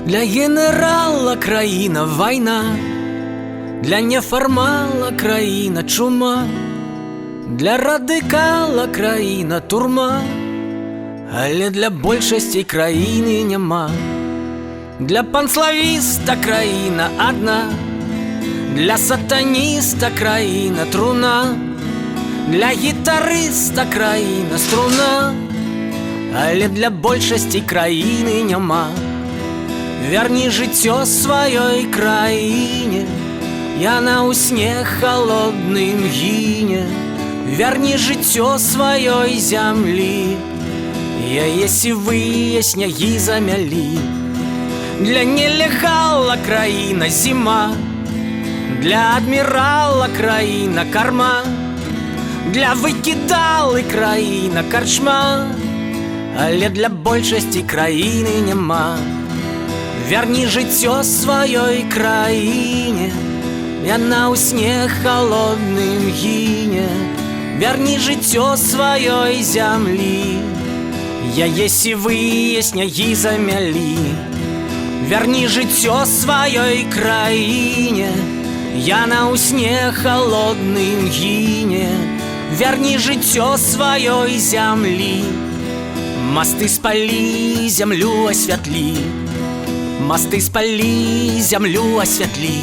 Для генерала країна війна, для нефармала країна чума, для радикала країна турма, але для большасці країны няма. Для панславіста краіна адна, для сатаніста краіна труна, для гітарыста краіна струна, але для большасці краіны няма. Верні жыццё сваёй краіне, яна ў снег холодным гіне. Верні жыццё сваёй зямлі, яе сівыя снягі замялі. Для нелегала краіна зіма, для адмірала краіна карма, для выкідалы краіна карчма, але для большасці краіны няма. Верні жыццё сваёй краіне, яна ў снег холодным гіне. Верні жыццё сваёй зямлі, яе сівыя снягі замялі. Верні жыццё сваёй краіне, яна ў снег холодным гіне. Верні жыццё сваёй зямлі, масты спалі, зямлю асвятлі. Масты спалі, зямлю асвятлі.